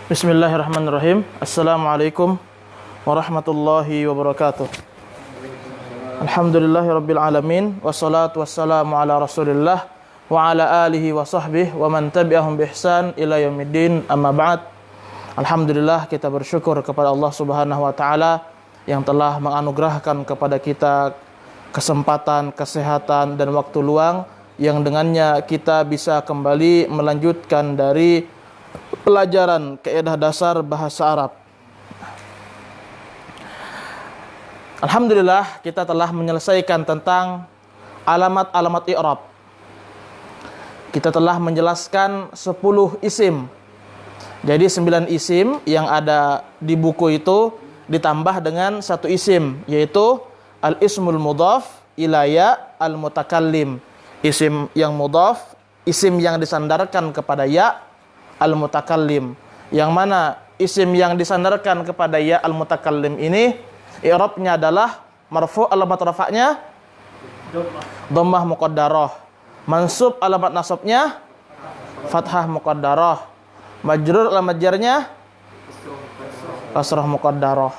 Bismillahirrahmanirrahim. Assalamualaikum warahmatullahi wabarakatuh. Alhamdulillahirabbil alamin wassalatu wassalamu ala Rasulillah wa ala alihi wa sahbihi wa man tabi'ahum bi ihsan ila yaumiddin. Amma ba'd. Alhamdulillah, kita bersyukur kepada Allah Subhanahu wa taala yang telah menganugerahkan kepada kita kesempatan, kesehatan dan waktu luang yang dengannya kita bisa kembali melanjutkan dari pelajaran kaidah dasar bahasa Arab. Alhamdulillah, kita telah menyelesaikan tentang alamat-alamat i'rab. Kita telah menjelaskan 10 isim. Jadi 9 isim yang ada di buku itu ditambah dengan 1 isim, yaitu al-ismul mudhaf ila ya al-mutakallim. Isim yang mudhaf, isim yang disandarkan kepada ya al-mutakallim. Yang mana isim yang disandarkan kepada ya al-mutakallim ini i'rabnya adalah marfu' alamat rafa'nya dhammah muqaddarah, mansub alamat nasabnya fathah muqaddarah, majrur alamat jarnya kasrah muqaddarah.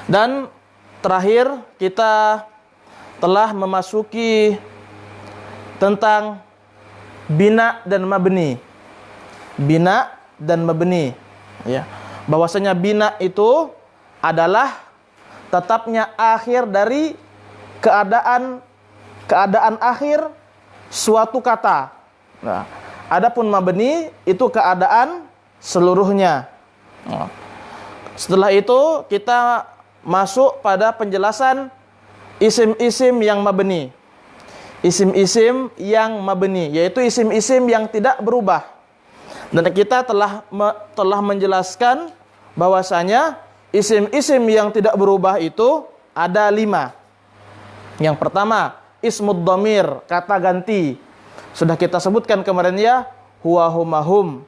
Dan terakhir kita telah memasuki tentang bina dan mabni. Bina dan mabni, ya. Bahwasanya bina itu adalah tetapnya akhir dari keadaan akhir suatu kata. Nah, adapun mabni itu keadaan seluruhnya. Nah, setelah itu kita masuk pada penjelasan isim-isim yang mabni. Isim-isim yang mabni, yaitu isim-isim yang tidak berubah. Dan kita telah menjelaskan bahwasanya isim-isim yang tidak berubah itu ada 5. Yang pertama, ismud dhamir, kata ganti. Sudah kita sebutkan kemarin ya, huwa huma hum,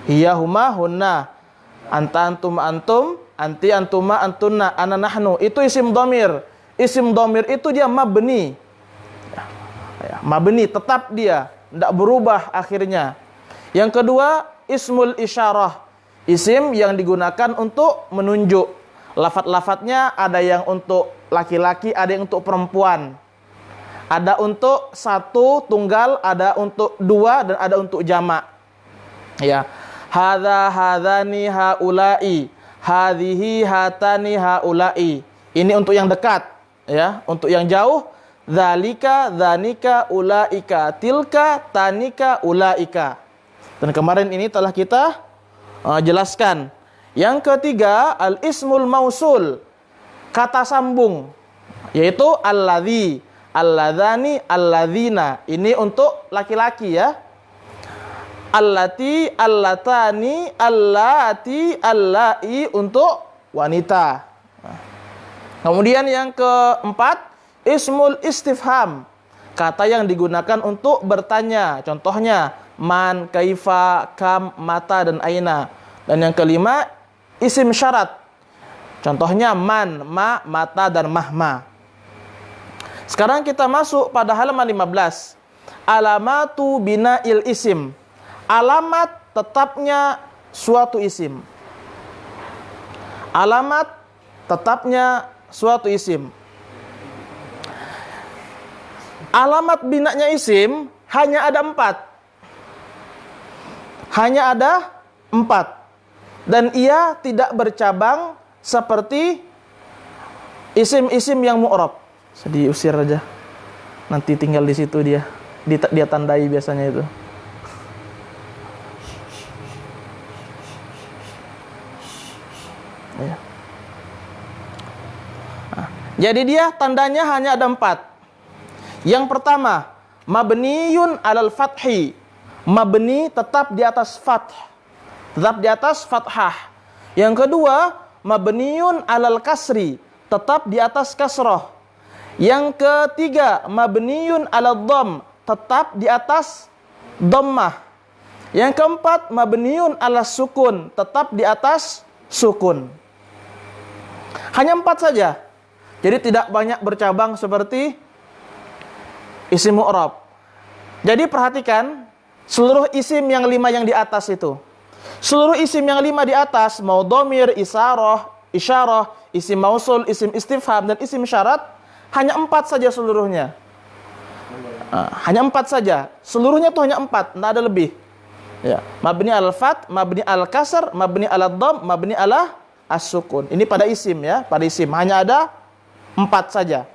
hiya huma hunna, anta antum antum, anti antuma antunna, ana nahnu. Itu isim dhamir. Isim dhamir itu dia mabni. Mabni, tetap dia, tidak berubah akhirnya. Yang kedua, ismul isyarah. Isim yang digunakan untuk menunjuk. Lafadz-lafadznya ada yang untuk laki-laki, ada yang untuk perempuan. Ada untuk satu, tunggal, ada untuk 2, dan ada untuk jamak. Ya. Hadza, hadzani, haula'i. Hadhihi, hatani, haula'i. Ini untuk yang dekat, ya. Untuk yang jauh, dzalika, dzanika, ulaika, tilka, tanika, ulaika. Dan kemarin ini telah kita jelaskan. Yang ketiga, al-ismul mausul, kata sambung, yaitu alladzi, alladzani, alladzina. Ini untuk laki-laki ya. Allati, allatani, allati, allai untuk wanita. Kemudian yang keempat, ismul istifham, kata yang digunakan untuk bertanya. Contohnya man, kaifa, kam, mata, dan aina. Dan yang kelima, isim syarat. Contohnya man, ma, mata, dan mahma. Sekarang kita masuk pada halaman 15. Alamatu bina'il isim, alamat tetapnya suatu isim. Alamat tetapnya suatu isim. Alamat binanya isim hanya ada 4. Hanya ada 4. Dan ia tidak bercabang seperti isim-isim yang mu'rab. Diusir aja. Nanti tinggal di situ dia. Dia tandai biasanya itu. Ya. Nah, jadi dia tandanya hanya ada 4. Yang pertama, mabniyun alal fathi. Mabni tetap di atas fath. Tetap di atas fathah. Yang kedua, mabniyun alal kasri, tetap di atas kasroh. Yang ketiga, mabniyun alal dhamm, tetap di atas dhammah. Yang keempat, mabniyun alas sukun, tetap di atas sukun. Hanya 4 saja. Jadi tidak banyak bercabang seperti isim mu'rab. Jadi perhatikan, Seluruh isim yang 5 yang di atas itu. Seluruh isim yang 5 di atas, mau domir, isyarah, isim mausul, isim istifham, dan isim syarat, hanya 4 saja seluruhnya. Hanya 4 saja. Seluruhnya tuh hanya 4, tidak ada lebih. Ya. Mabni al-fat, mabni al-kasr, mabni al-dhamm, mabni ala as-sukun. Ini pada isim ya, pada isim hanya ada 4 saja.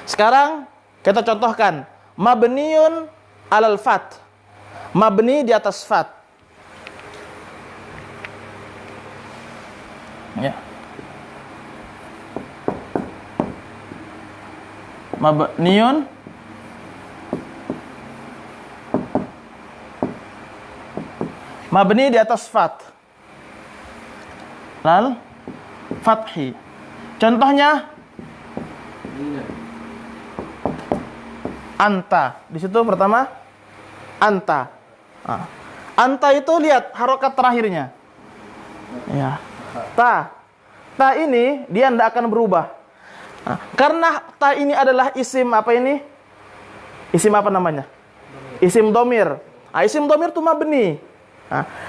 Sekarang kita contohkan mabniun alal fat. Mabni di atas fat. Ya. Mabniun mabni di atas fat. Lal fathi. Contohnya anta. Di situ pertama anta. Anta itu lihat harokat terakhirnya. Ya. Ta. Ta ini dia tidak akan berubah. Karena ta ini adalah isim apa ini? Isim apa namanya? Isim domir. Isim domir itu mabni.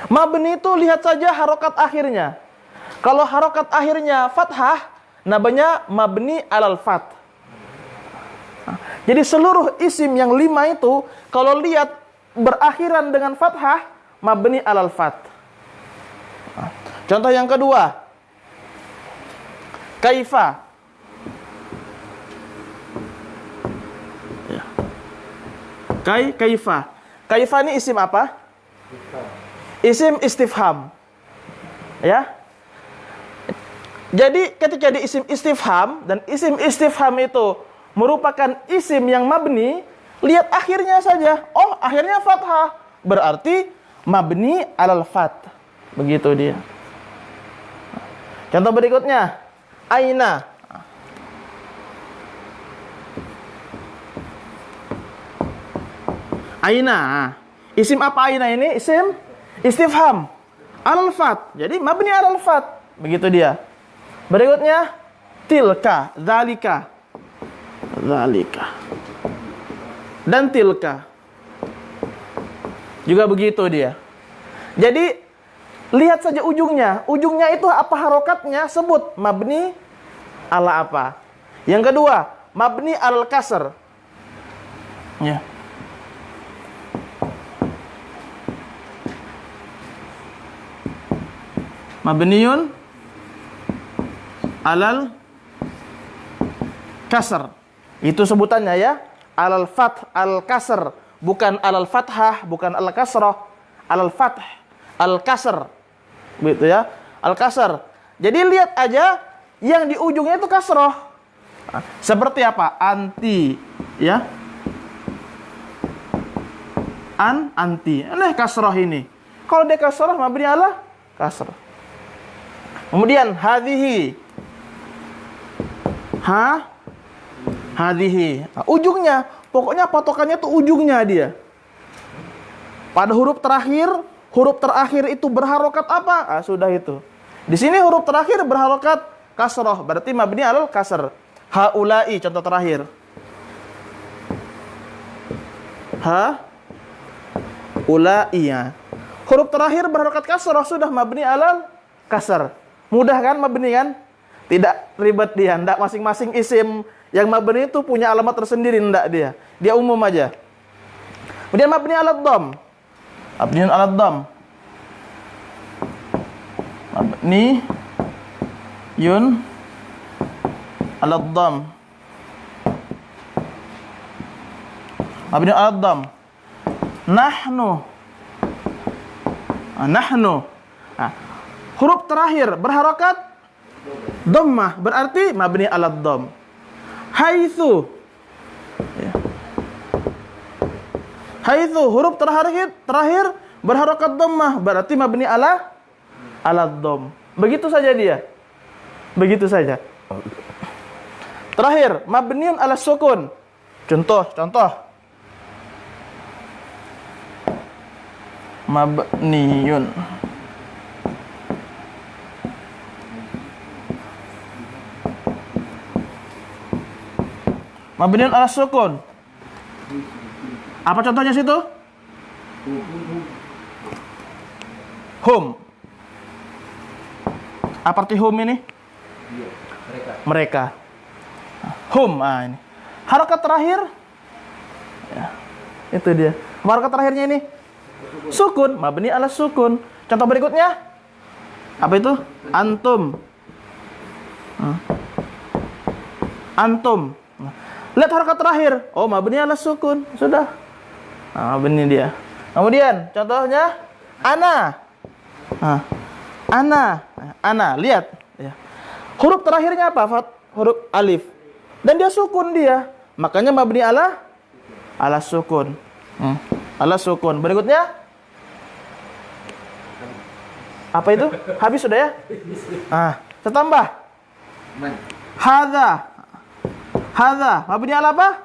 Mabni itu lihat saja harokat akhirnya. Kalau harokat akhirnya fathah, namanya mabni alal fat. Jadi seluruh isim yang 5 itu, kalau lihat berakhiran dengan fathah, mabni alal fat. Contoh yang kedua, kaifa. Kaifa. Kaifa ini isim apa? Isim istifham. Ya. Jadi ketika di isim istifham dan isim istifham itu merupakan isim yang mabni, lihat akhirnya saja. Oh, akhirnya fathah. Berarti mabni alal fat. Begitu dia. Contoh berikutnya, aina. Aina. Isim apa aina ini? Isim istifham. Alal fat. Jadi mabni alal fat. Begitu dia. Berikutnya tilka, zalika. Zalika. Dan tilka. Juga begitu dia. Jadi lihat saja ujungnya. Ujungnya itu apa harokatnya? Sebut mabni ala apa. Yang kedua, mabni al kasr. Ya. Mabniun alal kasr. Itu sebutannya ya. Alal fath al kasr. Bukan alal fathah, bukan al kasrah. Alal fath al kasr. Begitu ya. Al kasr. Jadi lihat aja yang di ujungnya itu kasrah. Seperti apa? Anti, ya. Anti. Ini kasrah ini. Kalau dia kasrah mabni ala kasr. Kemudian hadhihi. Hadhihi. Ujungnya, pokoknya patokannya tuh ujungnya dia. Pada huruf terakhir itu berharokat apa? Sudah itu. Di sini huruf terakhir berharokat kasroh, berarti mabni alal kasr. Haulai contoh terakhir. Ulaiya. Huruf terakhir berharokat kasroh, sudah mabni alal kasr. Mudah kan mabni kan? Tidak ribet dia, enggak masing-masing isim yang mabni itu punya alamat tersendiri, enggak dia. Dia umum aja. Kemudian mabni alad dhamm. Mabniun alad dhamm. Mabni yun alad dhamm. Mabni alad dhamm. Nahnu. Huruf terakhir berharokat dhammah, berarti mabni alad dhamm. Haitsu. Ya. Haitsu huruf terakhir berharokat dhammah, berarti mabni alad dhamm. Begitu saja dia. Begitu saja. Terakhir, mabniun ala sukun. Contoh. Mabniun mabniun ala sukun. Apa contohnya situ? Hum. Apa arti hum ini? Mereka. Hum. Ini. Harokat terakhir. Ya, itu dia. Harokat terakhirnya ini. Sukun. Mabni ala sukun. Contoh berikutnya. Apa itu? Antum. Antum. Lihat harokat terakhir. Oh, mabni ala sukun. Sudah. Mabni dia. Kemudian contohnya ana. Ana. Lihat. Ya. Huruf terakhirnya apa? Huruf alif. Dan dia sukun dia. Makanya mabni ala sukun. Ala sukun. Berikutnya. Apa itu? Habis sudah ya? Saya tambah. Hadza. Mabni ala apa?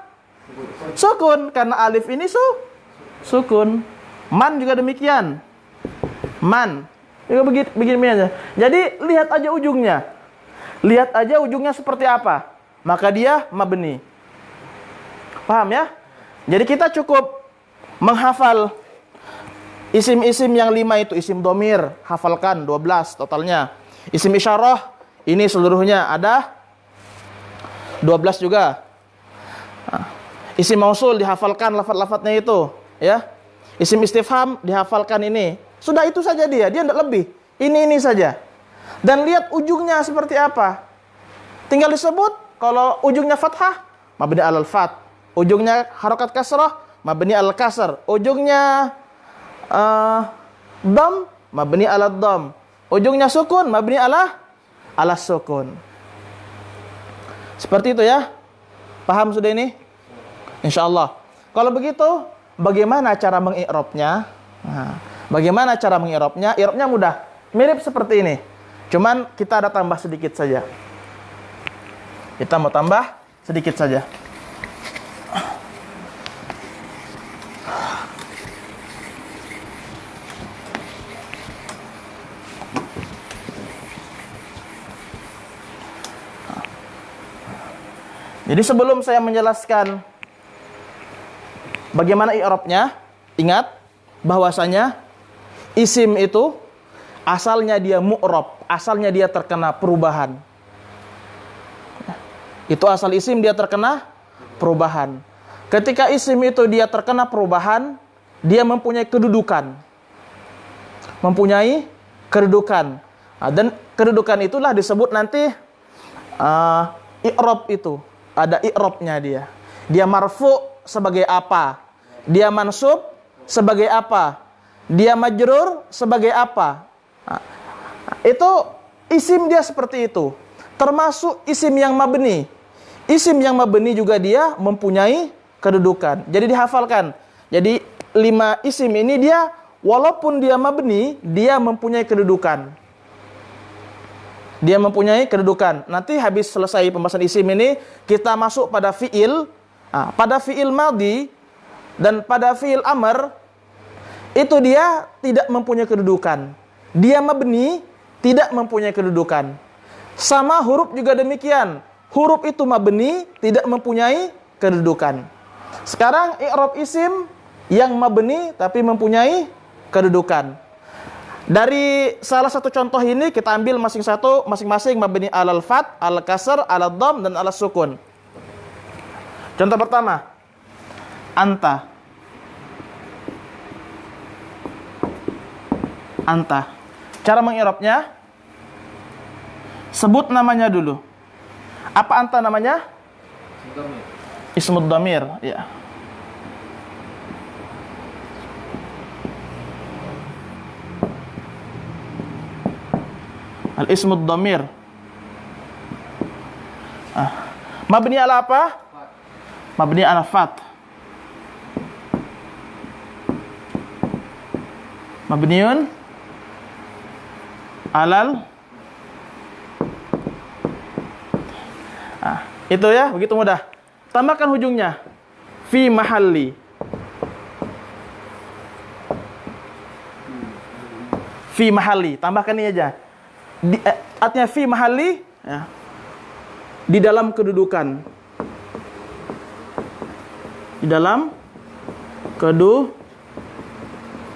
Sukun. Karena alif ini sukun. Man juga demikian. Man. Juga begini aja. Jadi lihat aja ujungnya. Lihat aja ujungnya seperti apa. Maka dia mabni. Paham ya? Jadi kita cukup menghafal isim-isim yang 5 itu. Isim domir, hafalkan 12 totalnya. Isim isyarah, ini seluruhnya ada 12 juga. Isim mausul dihafalkan lafaz-lafaznya itu, ya. Isim istifham dihafalkan ini. Sudah itu saja dia tidak lebih. Ini saja. Dan lihat ujungnya seperti apa. Tinggal disebut, kalau ujungnya fathah, mabni alal fat. Ujungnya harokat kasrah, mabni alal kasr. Ujungnya dam, mabni alal dam. Ujungnya sukun, mabni ala sukun. Seperti itu ya. Paham sudah ini? Insyaallah. Kalau begitu, bagaimana cara mengi'rabnya? Bagaimana cara mengi'rabnya? I'rabnya mudah. Mirip seperti ini. Cuman kita ada tambah sedikit saja. Kita mau tambah sedikit saja. Jadi sebelum saya menjelaskan bagaimana i'rabnya, ingat bahwasanya isim itu asalnya dia mu'rab, asalnya dia terkena perubahan. Itu asal isim dia terkena perubahan. Ketika isim itu dia terkena perubahan, dia mempunyai kedudukan. Mempunyai kedudukan. Dan kedudukan itulah disebut nanti i'rab itu. Ada i'rabnya dia. Dia marfu sebagai apa? Dia mansub sebagai apa? Dia majrur sebagai apa? Itu isim dia seperti itu. Termasuk isim yang mabni. Isim yang mabni juga dia mempunyai kedudukan. Jadi dihafalkan. Jadi 5 isim ini dia walaupun dia mabni, dia mempunyai kedudukan. Dia mempunyai kedudukan. Nanti habis selesai pembahasan isim ini, kita masuk pada fi'il. Pada fi'il madhi dan pada fi'il amr, itu dia tidak mempunyai kedudukan. Dia mabni, tidak mempunyai kedudukan. Sama huruf juga demikian. Huruf itu mabni, tidak mempunyai kedudukan. Sekarang i'rab isim yang mabni tapi mempunyai kedudukan. Dari salah satu contoh ini kita ambil masing-masing mabni alal fat, al kasr, al dham dan al sukun. Contoh pertama, anta. Anta. Cara mengi'rabnya, sebut namanya dulu. Apa anta namanya? Ismud dhamir, ya. Al-ismud dhamir. Mabni ala apa? Mabni ala fat. Mabniun alal. Itu ya, begitu mudah. Tambahkan ujungnya. Fi mahalli. Fi mahalli. Tambahkan ini aja. Artinya fi mahalli, ya, di dalam kedudukan. Di dalam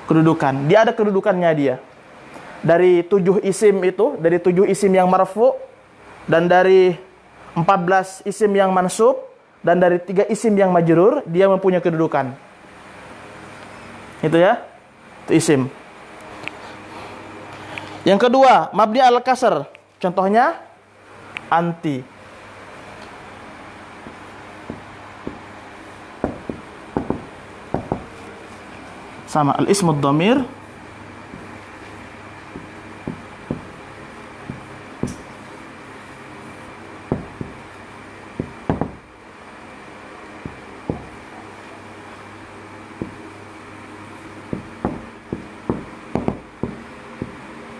Kedudukan. Dia ada kedudukannya dia. Dari 7 isim itu, dari 7 isim yang marfu, dan dari 14 isim yang mansub, dan dari 3 isim yang majrur, dia mempunyai kedudukan. Itu ya, itu isim. Yang kedua, mabni al-kasr. Contohnya, anti. Sama al-ismud dhamir.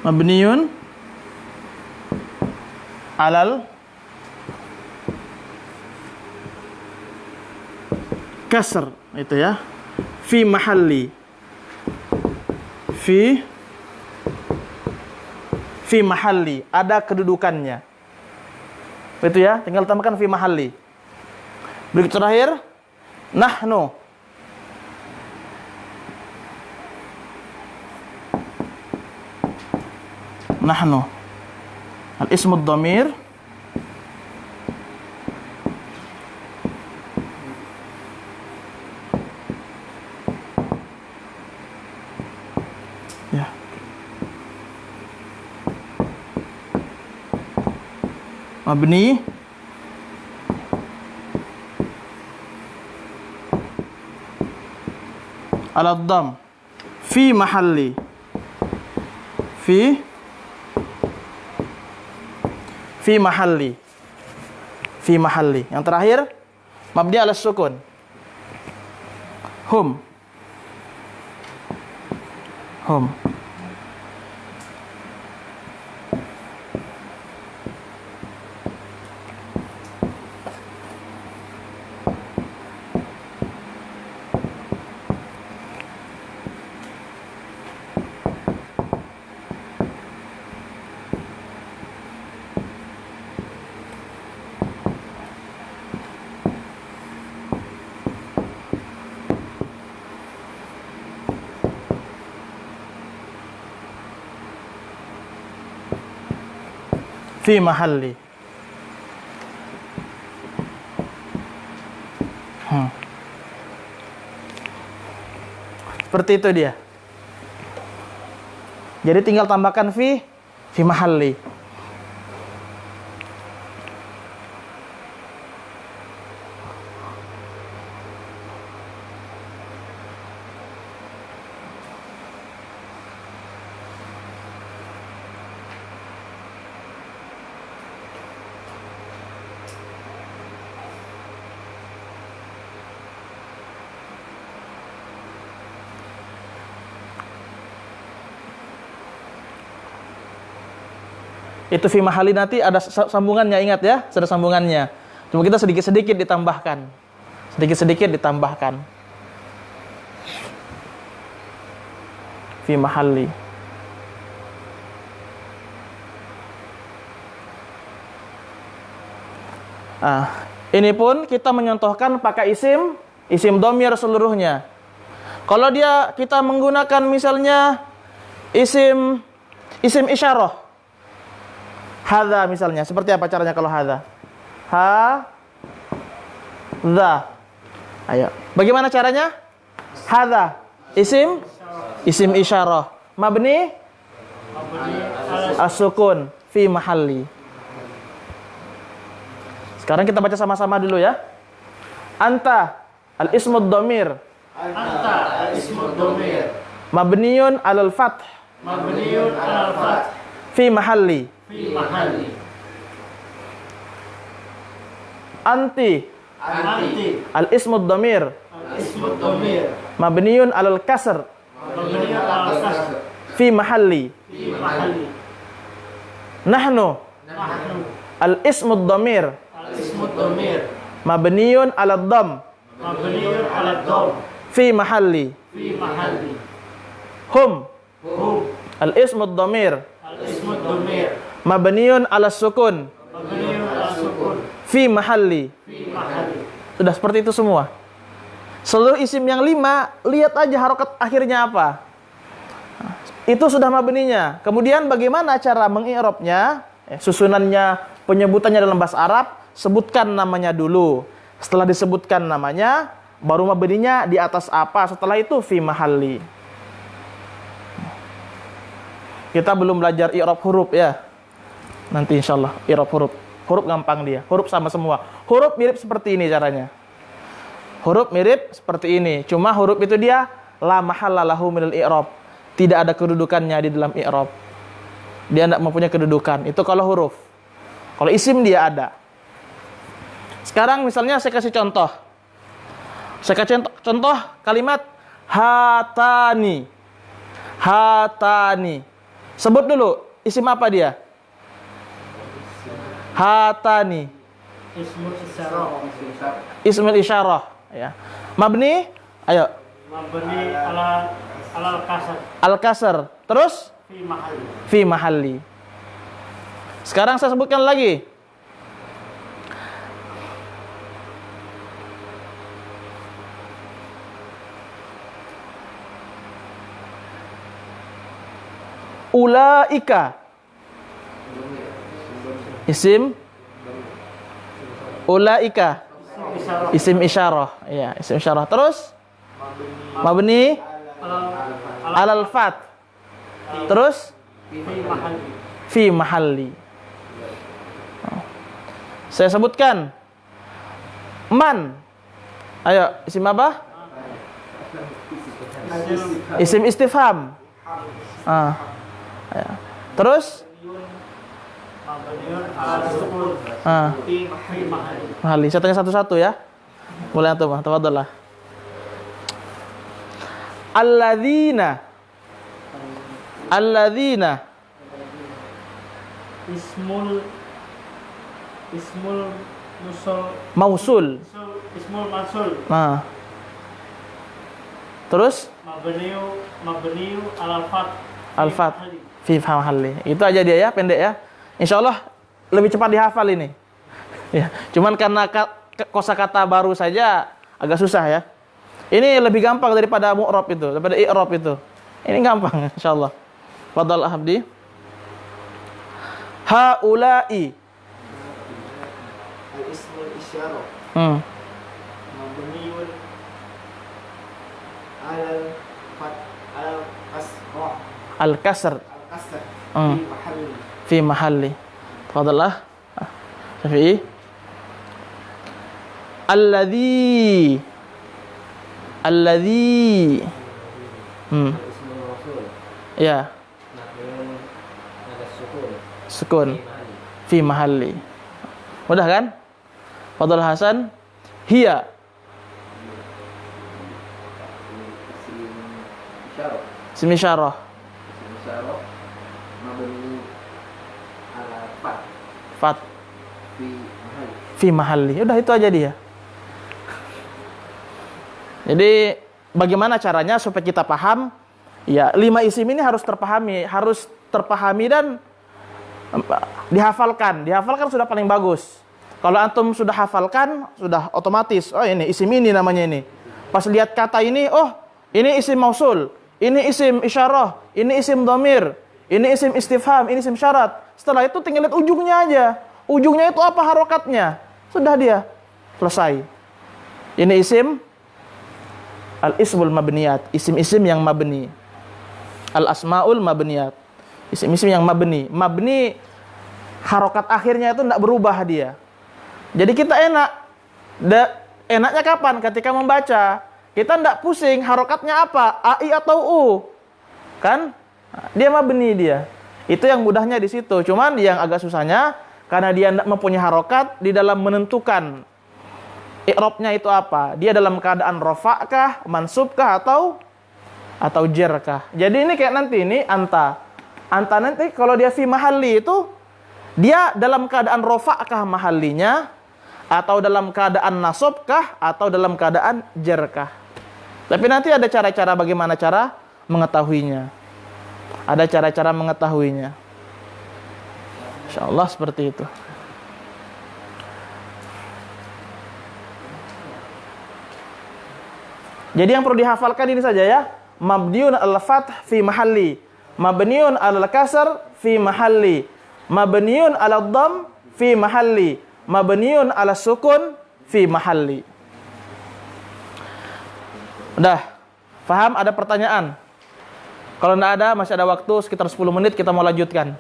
Mabniun alal kasr, itu ya. Fi mahalli, fi mahalli, ada kedudukannya. Itu ya, tinggal tambahkan fi mahalli. Berikut terakhir, nahnu. Nahnu al-ismud dhamir ya. Mabni ala dham fi mahalli, fi mahalli, fi mahalli. Yang terakhir, mabni ala sukun, hum, hum. Fi mahalli. Seperti itu dia. Jadi tinggal tambahkan fi mahalli. Itu fi mahali nanti ada sambungannya, ingat ya, ada sambungannya. Cuma kita sedikit-sedikit ditambahkan. Sedikit-sedikit ditambahkan. Fi mahali. Ini pun kita menyontohkan pakai isim dhamir seluruhnya. Kalau kita menggunakan misalnya isim isyarah. Hadza misalnya, seperti apa caranya kalau hadza? Hadza. Ayo. Bagaimana caranya? Hadza isim isyarah. Mabni as-sukun fi mahalli. Sekarang kita baca sama-sama dulu ya. Anta al-ismud dhamir. Anta al-ismud dhamir. Mabniun alal fath. Mabniun alal fath. Fi mahalli. Fi mahalli. Anti. Anti. Al-ismud dhamir. Al-ismud dhamir. Mabniun alal kasr. Mabniun alal kasr. Fi mahalli. Fi mahalli. Nahnu. Nahnu. Al-ismud dhamir. Al-ismud dhamir. Mabniun alal dham. Mabniun alal dhamm. Fi mahalli. Fi mahalli. Hum. Hum. Al-ismud dhamir. Al-ismud dhamir. Mabniun ala sukun. Mabniun alal sukun. Fi mahalli. Fi mahalli. Sudah seperti itu semua. Seluruh isim yang 5, lihat aja harokat akhirnya apa. Itu sudah mabninya. Kemudian bagaimana cara mengi'rabnya? Susunannya, penyebutannya dalam bahasa Arab, sebutkan namanya dulu. Setelah disebutkan namanya, baru mabninya di atas apa? Setelah itu fi mahalli. Kita belum belajar i'rab huruf ya. Nanti insyaallah i'rab huruf. Huruf gampang dia. Huruf sama semua. Huruf mirip seperti ini caranya. Huruf mirip seperti ini. Cuma huruf itu dia la mahalla lahu minal i'rab. Tidak ada kedudukannya di dalam i'rab. Dia tidak mempunyai kedudukan. Itu kalau huruf. Kalau isim dia ada. Sekarang misalnya saya kasih contoh. Saya kasih contoh kalimat hatani. Hatani. Sebut dulu isim apa dia? Hatani. Ismul isyarah. Ismul isyarah ya. Mabni, ayo. Mabni ala al-kasr. Al-kasr. Terus Fi mahalli. fi mahalli. Sekarang saya sebutkan lagi. Ulaika. Isim ulaika. Isyarah. Isim isyarah. Ya, isim isyarah. Terus mabni alal fat. Terus Fi mahalli. fi mahalli. Saya sebutkan man. Ayo, isim apa? Isim istifham. Ya. Terus Mabniun ala sukun. Fi mahalli. mahalli. Saya tanya satu-satu ya. Mulai antum, tafadhalah. Alladzina. Alladzina. Ismul musul. Mausul. Ismul masul. Nah. Terus Mabniu ala fat. al-fat fi mahalli. Itu aja dia ya, pendek ya. Insyaallah lebih cepat dihafal ini. Ya, cuman karena kosakata baru saja agak susah ya. Ini lebih gampang daripada mu'rab itu, daripada i'rab itu. Ini gampang insyaallah. Fadhal Abdi. Haula'i. Al-ismul isyarah mabniun Al-kasr. al-kasr Hmm. fi mahalli. Fi mahalli. Fadhal Syafi'i. Alladzi. Ismul mausul Ya, mabniun ala sukun sukun. fi mahalli. Fi mahalli. Mudah kan? Fadhal Hasan. Hiya. Isim isyarah Isim isyarah. mabni ala fat Fat. fi mahalli. Fi mahalli. Udah itu aja dia. Jadi bagaimana caranya supaya kita paham? Ya, 5 isim ini harus terpahami dan dihafalkan. Dihafalkan sudah paling bagus. Kalau antum sudah hafalkan, sudah otomatis. Oh, ini isim ini namanya ini. Pas lihat kata ini, oh, ini isim mausul, ini isim isyarah, ini isim dhamir, ini isim istifham, ini isim syarat. Setelah itu tinggal lihat ujungnya aja. Ujungnya itu apa harokatnya? Sudah dia. Selesai. Ini isim al-ismul mabniyat, isim-isim yang mabni. Al-asmaul mabniyat, isim-isim yang mabni. Mabni harokat akhirnya itu tidak berubah dia. Jadi kita enaknya kapan? Ketika membaca. Kita tidak pusing harokatnya apa, ai atau u. Kan? Dia mabni dia. Itu yang mudahnya di situ. Cuman yang agak susahnya karena dia tidak mempunyai harokat di dalam menentukan i'rabnya itu apa? Dia dalam keadaan rafa'kah, mansubkah atau jerkah. Jadi ini kayak nanti ini anta. Anta nanti kalau dia fi mahalli itu dia dalam keadaan rafa'kah mahallinya atau dalam keadaan nasabkah atau dalam keadaan jerkah. Tapi nanti ada cara-cara bagaimana cara mengetahuinya. Ada cara-cara mengetahuinya. Insyaallah seperti itu. Jadi yang perlu dihafalkan ini saja ya. Mabniun al-fath fi mahalli. mabniun 'alal kasr fi mahalli, mabniun 'alad dhamm fi mahalli, mabniun 'alas sukun fi mahalli. Udah, paham? Ada pertanyaan? Kalau enggak ada, masih ada waktu sekitar 10 menit kita mau lanjutkan.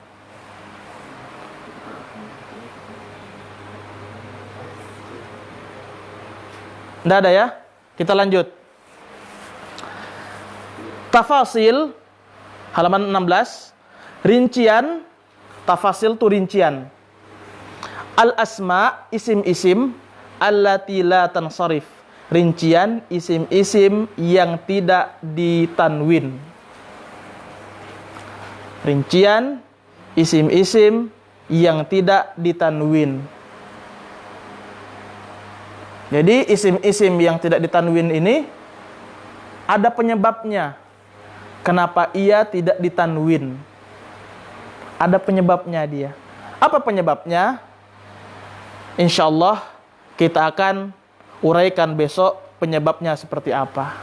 Enggak ada ya? Kita lanjut. Tafasil halaman 16. Rincian, tafasil itu rincian. Al-asma, isim-isim allati la tansarif. Rincian isim-isim yang tidak ditanwin. Rincian isim-isim yang tidak ditanwin. Jadi isim-isim yang tidak ditanwin ini ada penyebabnya. Kenapa ia tidak ditanwin? Ada penyebabnya dia. Apa penyebabnya? Insyaallah kita akan uraikan besok penyebabnya seperti apa.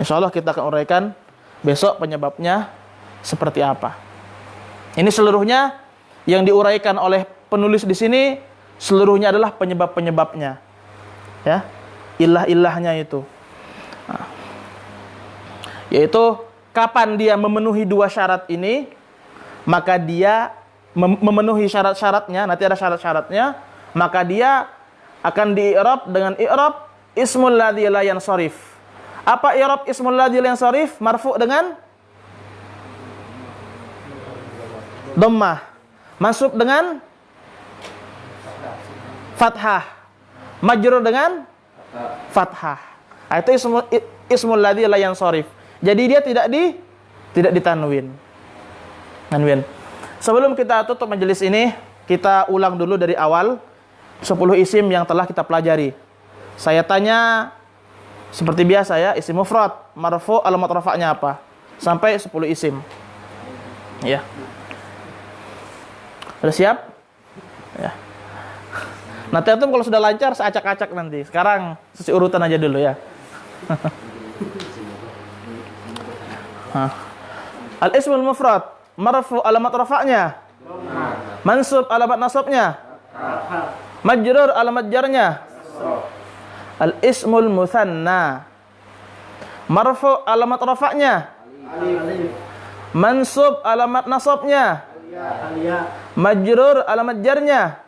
Insyaallah kita akan uraikan besok penyebabnya seperti apa. Ini seluruhnya yang diuraikan oleh penulis di sini, seluruhnya adalah penyebab-penyebabnya. Ya. Ilah-ilahnya itu. Nah. Yaitu kapan dia memenuhi dua syarat ini, maka dia memenuhi syarat-syaratnya, nanti ada syarat-syaratnya, maka dia akan di-i'rab dengan i'rab ismul ladzi la yansharif. Apa i'rab ismul ladzi la yansharif? Marfu dengan dhammah, mansub dengan fathah, majrur dengan fathah. Nah, itu ismul ladzi la yansharif. Jadi dia tidak ditanwin. Tanwin. Sebelum kita tutup majelis ini, kita ulang dulu dari awal 10 isim yang telah kita pelajari. Saya tanya seperti biasa ya, isim mufrad, marfu, alamat rafa'nya apa? Sampai 10 isim. Ya. Sudah siap? Ya. Nanti antum kalau sudah lancar saya acak-acak nanti. Sekarang sesi urutan aja dulu ya. Al-ismul mufrad, marfu, alamat rafa'nya, mansub, alamat nasabnya, majrur, alamat jarnya. Al-ismul mutsanna, marfu, alamat rafa'nya, mansub, alamat nasabnya, majrur, alamat jarnya.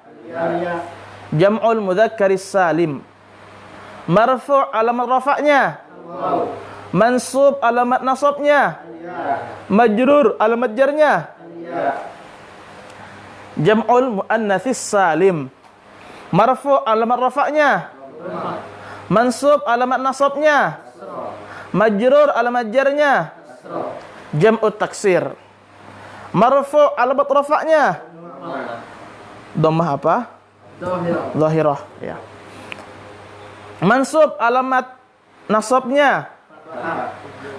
Jam'ul mudzakkaris salim, marfu, alamat rafa'nya, mansub, alamat nasabnya, majrur, alamat jarnya. Jam'ul muannatsis salim, marfu, alamat rafa'nya, mansub, alamat nasabnya, majrur, alamat jarnya. Jam'ut taksir, marfu, alamat rafa'nya, dhammah apa? Dhahirah. Ya. Mansub, alamat nasabnya,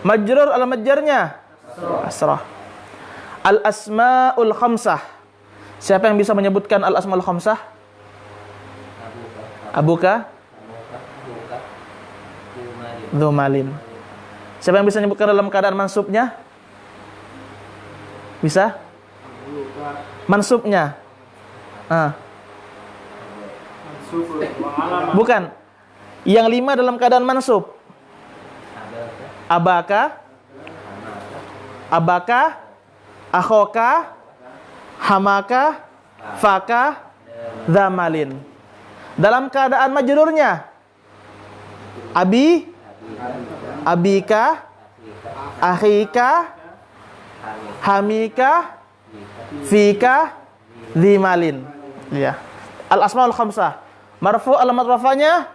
majrur, alamat jarnya, kasrah. Al-asmaul khamsah. Siapa yang bisa menyebutkan al-asmaul khamsah? Abuka, Dzumalin. Siapa yang bisa menyebutkan dalam keadaan mansubnya? Bisa? Mansubnya. Bukan. Yang 5 dalam keadaan mansub. Abaka, abaka, akhoka, hamaka, faka, dzamalin. Dalam keadaan majrurnya, abi, abika, akhika, hamika, fika, dzimalin. Ya. Al-asmaul khamsah. Marfu, alamat rafa'nya,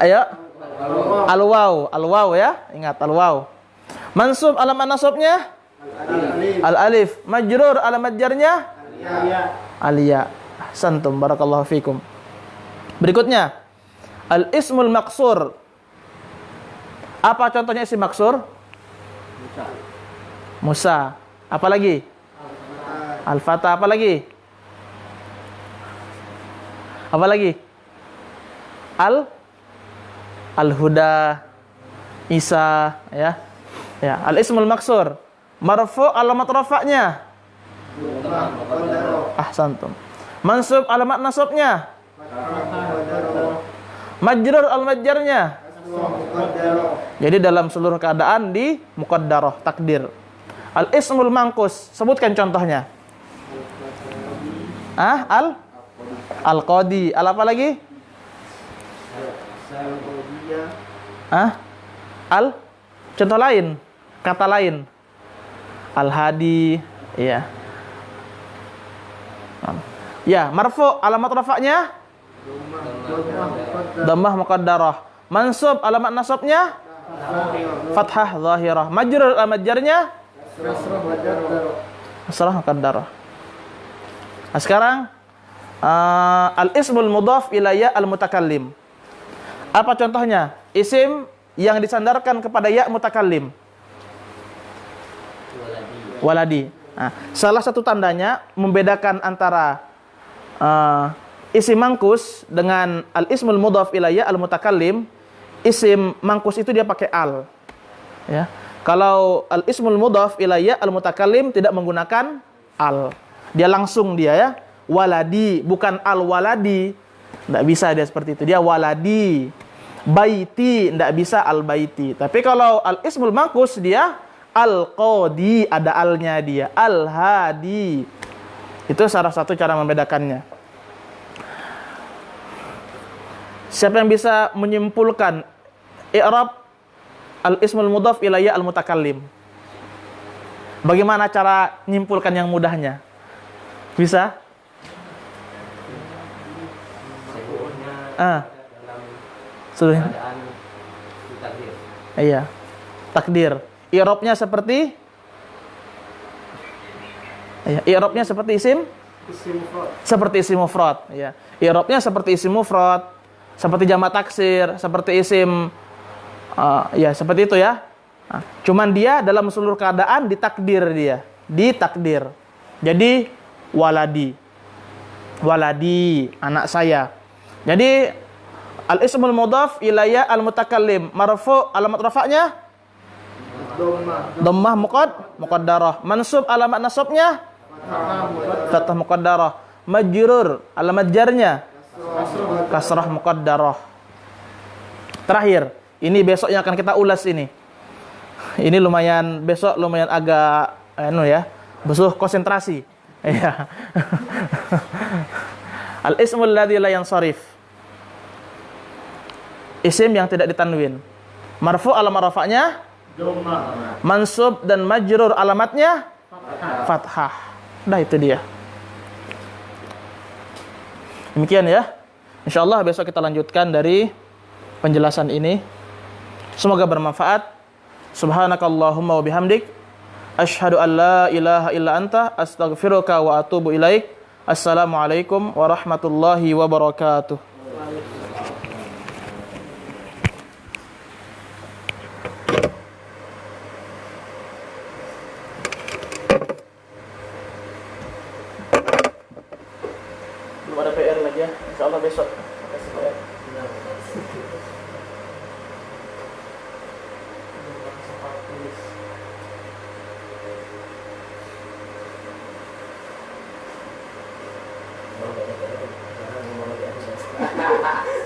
ayo, al-waw ya, ingat al-waw. Mansub, alamat nasabnya al-alif, majrur, alamat jarnya al-ya. Ahsantum, barakallahu fikum. Berikutnya, al-ismul maqsur. Apa contohnya isim maksur? Musa. Apa lagi? Al-Fatah. Apa lagi? Apa lagi? Al-Huda. Isa, ya. Ya, al-ismul maksur. Marfu alamat rafa'nya. Ahsantum. Mansub alamat nasabnya. Majrur al-majjarnya. Jadi dalam seluruh keadaan di muqaddarah, takdir. Al-ismul mangkus, sebutkan contohnya. Al-qadi. Al apa lagi? Contoh lain, kata lain. Al-hadi, iya. Ya, marfu alamat rafa'nya dhammah muqaddarah. Mansub alamat nasabnya fathah zahirah. Majrur al-majjarnya kasrah muqaddarah. Nah, sekarang al-ismul mudhaf ila ya al-mutakallim. Apa contohnya? Isim yang disandarkan kepada ya mutakallim. Waladi. Nah, salah satu tandanya membedakan antara isim mangkus dengan al-ismul mudhaf ila ya al-mutakallim. Isim mangkus itu dia pakai al. Ya. Kalau al-ismul mudhaf ila ya al-mutakallim tidak menggunakan al. Dia langsung dia ya. Waladi, bukan al-waladi. Tidak bisa dia seperti itu. Dia waladi. Baiti, tidak bisa al-baiti. Tapi kalau al-ismul mangkus dia al-qadi, ada alnya dia. Al-hadi. Itu salah satu cara membedakannya. Siapa yang bisa menyimpulkan i'rab al-ismul mudhaf ila ya al-mutakallim? Bagaimana cara menyimpulkan yang mudahnya? Bisa? Dalam keadaan takdir. Iya. Takdir. I'rabnya seperti? Iya, i'rabnya seperti isim? Seperti isim mufrad, ya. I'rabnya seperti isim mufrad, seperti jamak taksir, seperti isim ya seperti itu ya. Nah, cuman dia dalam seluruh keadaan ditakdir dia, ditakdir. Jadi waladi. Waladi, anak saya. Jadi al-ismul mudhaf ila ya al-mutakallim, marfu alamat rafa'nya dhammah muqaddarah. Mansub alamat nasabnya fathah muqaddarah. Majrur alamat jarnya kasrah muqaddarah. Terakhir, ini besok yang akan kita ulas ini. Ini lumayan besok lumayan agak butuh konsentrasi. Ya. Al-ismul ladzi la yansharif. Isim yang tidak ditanwin. Marfu alamat rafa'nya mansub dan majrur alamatnya fathah. Dah itu dia. Demikian ya. Insyaallah besok kita lanjutkan dari penjelasan ini. Semoga bermanfaat. Subhanakallahumma wa bihamdik asyhadu an la ilaha illa anta astaghfiruka wa atubu ilaik. Assalamualaikum warahmatullahi wabarakatuh. Belum ada PR lagi ya. Insyaallah besok. Kasih PR. Hahaha.